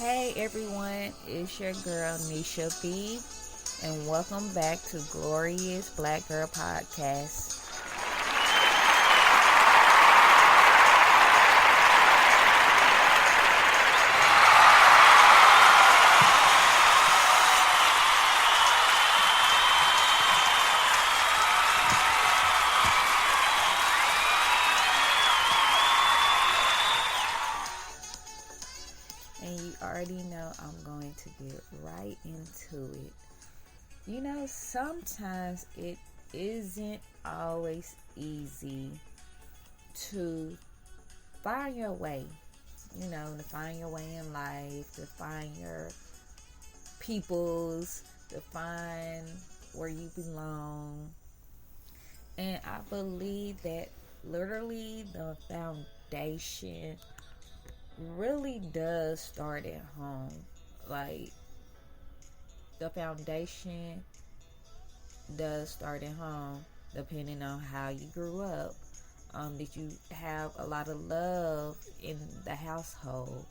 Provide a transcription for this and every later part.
Hey everyone, it's your girl NISHAVEE, and welcome back to Glorious Black Girl Podcast. And you already know I'm going to get right into it. You know, sometimes it isn't always easy to find your way. You know, to find your way in life, to find your peoples, to find where you belong. And I believe that literally the foundation really does start at home. Like, the foundation does start at home, depending on how you grew up. Did you have a lot of love in the household?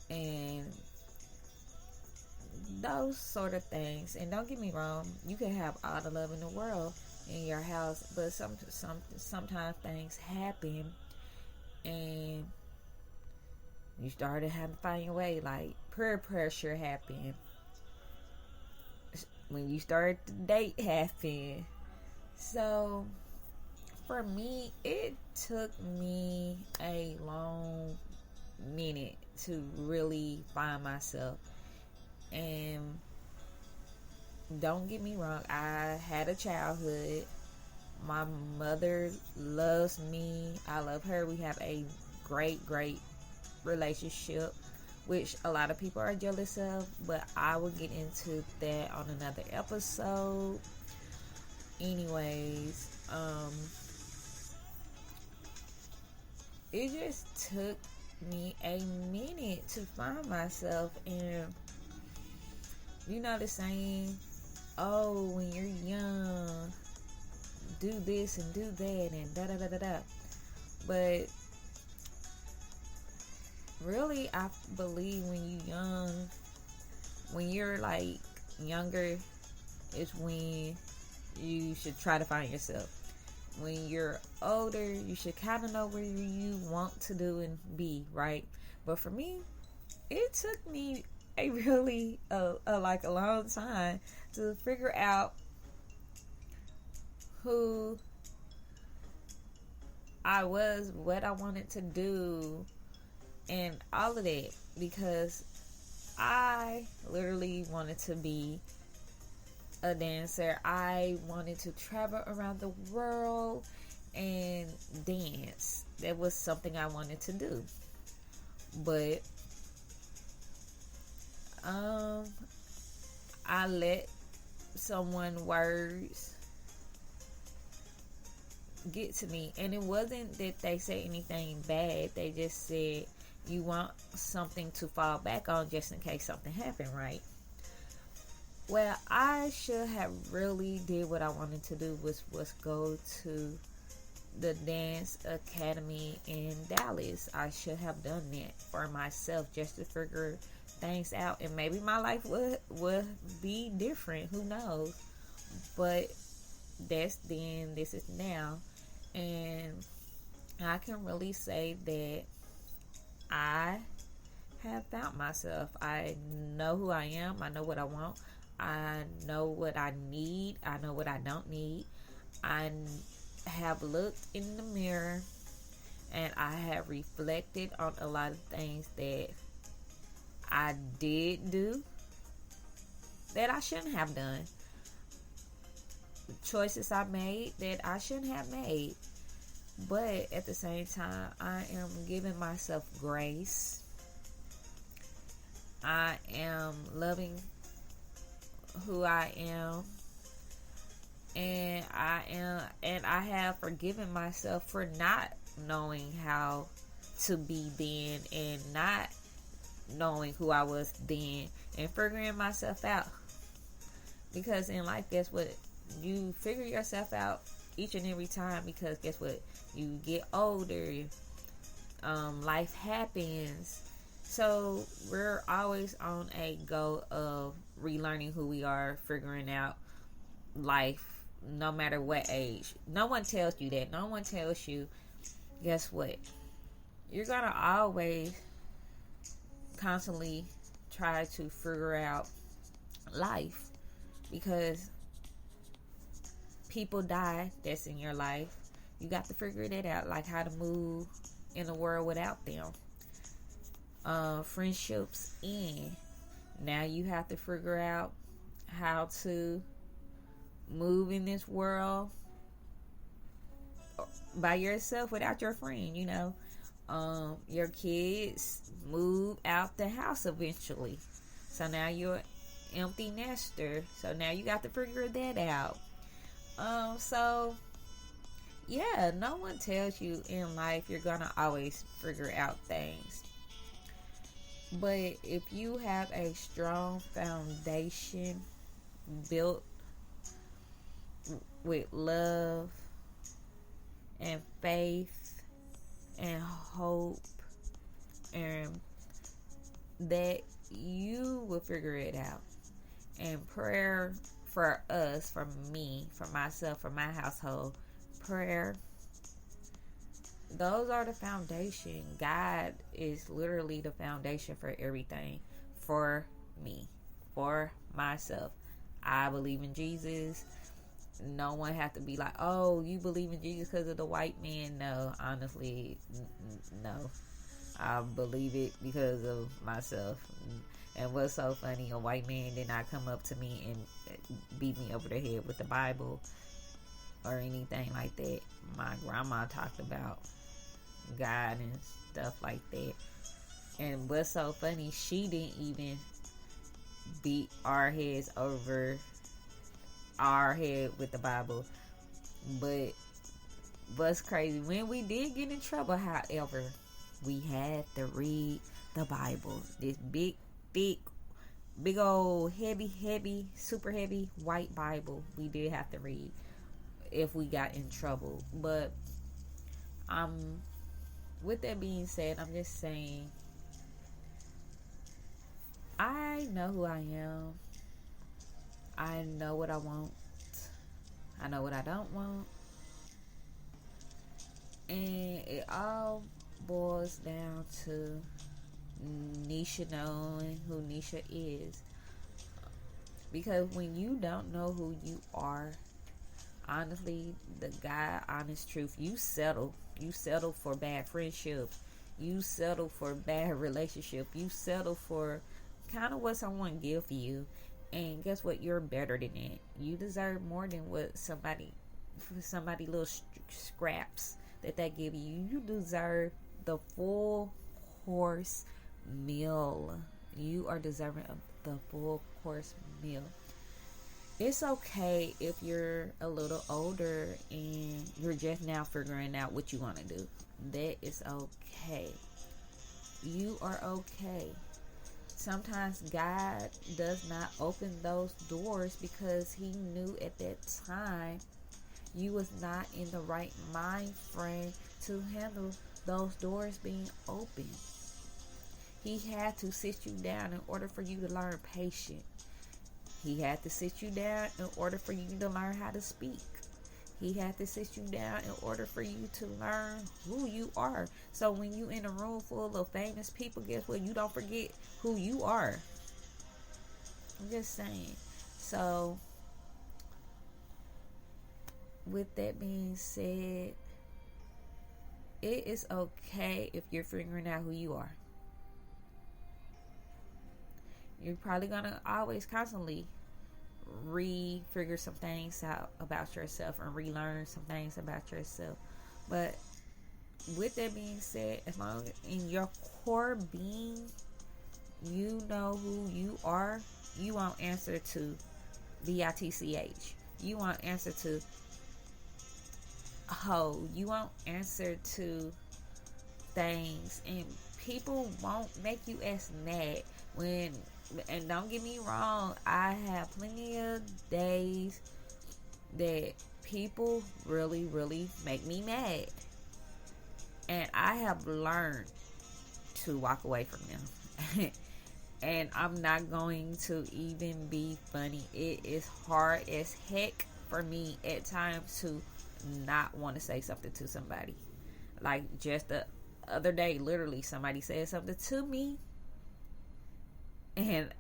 And those sort of things. And don't get me wrong, you can have all the love in the world in your house, but sometimes things happen and you started having to find your way. Like, peer pressure happened. When you started to date happened. So, for me, it took me a long minute to really find myself. And don't get me wrong, I had a childhood. My mother loves me. I love her. We have a great relationship, which a lot of people are jealous of, but I will get into that on another episode. Anyways, it just took me a minute to find myself. And you know the saying, oh, when you're young, do this and do that and da da da da da. But really, I believe when you're like younger, is when you should try to find yourself. When you're older, you should kind of know where you want to do and be, right? But for me, it took me a really a long time to figure out who I was, what I wanted to do, and all of that, because I literally wanted to be a dancer. I wanted to travel around the world and dance. That was something I wanted to do. But I let someone's words get to me, and it wasn't that they said anything bad. They just said, you want something to fall back on just in case something happened, right? Well, I should have really did what I wanted to do, was go to the dance academy in Dallas. I should have done that for myself, just to figure things out, and maybe my life would be different. Who knows? But that's then, this is now, and I can really say that I have found myself. I know who I am. I know what I want. I know what I need. I know what I don't need. I have looked in the mirror and I have reflected on a lot of things that I did do that I shouldn't have done. Choices I made that I shouldn't have made. But at the same time, I am giving myself grace. I am loving who I am. And I have forgiven myself for not knowing how to be then, and not knowing who I was then, and figuring myself out. Because in life, guess what? You figure yourself out each and every time, because guess what? You get older, life happens, So we're always on a go of relearning who we are, figuring out life, no matter what age. No one tells you that. No one tells you, guess what? You're going to always constantly try to figure out life, because people die that's in your life. You got to figure that out, like how to move in the world without them. Friendships end. Now you have to figure out how to move in this world by yourself without your friend. Your kids move out the house eventually, so now you're an empty nester, so now you got to figure that out. So yeah, no one tells you in life you're gonna always figure out things. But if you have a strong foundation built with love and faith and hope, and that, you will figure it out. And prayer for us, for me, for myself, for my household, prayer, those are the foundation. God is literally the foundation for everything. For me, for myself, I believe in Jesus. No one have to be like, oh, you believe in Jesus because of the white man. No, honestly, no. I believe it because of myself. And what's so funny, a white man did not come up to me and beat me over the head with the Bible or anything like that. My grandma talked about God and stuff like that. And what's so funny, she didn't even beat our heads over our head with the Bible. But what's crazy, when we did get in trouble, however, we had to read the Bible. This big, thick, big old heavy, super heavy white Bible we did have to read if we got in trouble. But with that being said, I'm just saying, I know who I am. I know what I want. I know what I don't want. And it all boils down to Nisha knowing who Nisha is. Because when you don't know who you are, honestly, the God honest truth, you settle. You settle for bad friendship. You settle for bad relationship. You settle for kind of what someone give you. And guess what? You're better than that. You deserve more than what somebody little scraps that they give you. You deserve the full course meal. You are deserving of the full course meal. It's okay if you're a little older and you're just now figuring out what you want to do. That is okay. You are okay. Sometimes God does not open those doors because he knew at that time you was not in the right mind frame to handle those doors being open. He had to sit you down in order for you to learn patience. He had to sit you down in order for you to learn how to speak. He had to sit you down in order for you to learn who you are. So when you in a room full of famous people, guess what? You don't forget who you are. I'm just saying. So with that being said, it is okay if you're figuring out who you are. You're probably gonna always constantly re-figure some things out about yourself and relearn some things about yourself. But with that being said, as long as in your core being you know who you are, you won't answer to BITCH. You won't answer to ho. You won't answer to things, and people won't make you as mad when. And don't get me wrong, I have plenty of days that people really, really make me mad. And I have learned to walk away from them. And I'm not going to even be funny. It is hard as heck for me at times to not want to say something to somebody. Like just the other day, literally somebody said something to me, and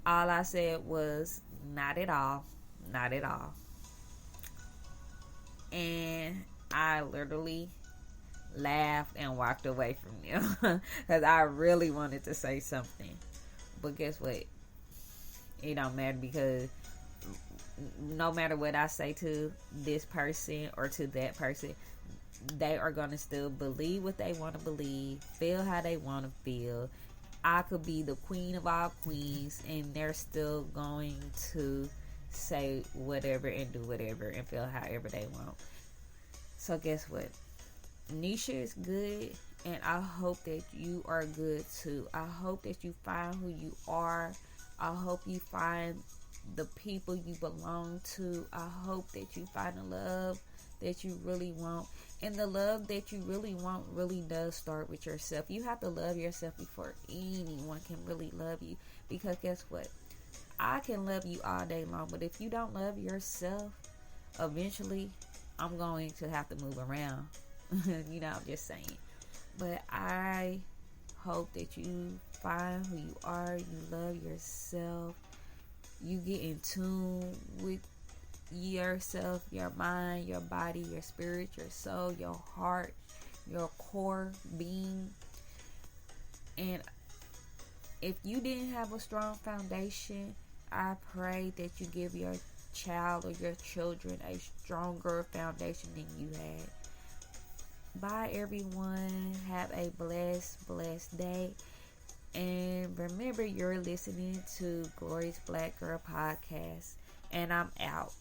all I said was, not at all, not at all. And I literally laughed and walked away from them because I really wanted to say something. But guess what? It don't matter, because no matter what I say to this person or to that person, they are going to still believe what they want to believe, feel how they want to feel. I could be the queen of all queens, and they're still going to say whatever and do whatever and feel however they want. So guess what? Nisha is good, and I hope that you are good too. I hope that you find who you are. I hope you find the people you belong to. I hope that you find the love that you really want. And the love that you really want really does start with yourself. You have to love yourself before anyone can really love you. Because guess what? I can love you all day long, but if you don't love yourself, eventually I'm going to have to move around. You know, I'm just saying. But I hope that you find who you are, you love yourself, you get in tune with yourself, your mind, your body, your spirit, your soul, your heart, your core being. And if you didn't have a strong foundation, I pray that you give your child or your children a stronger foundation than you had. Bye everyone. Have a blessed day. And remember, you're listening to Glorious Black Girl Podcast. And I'm out.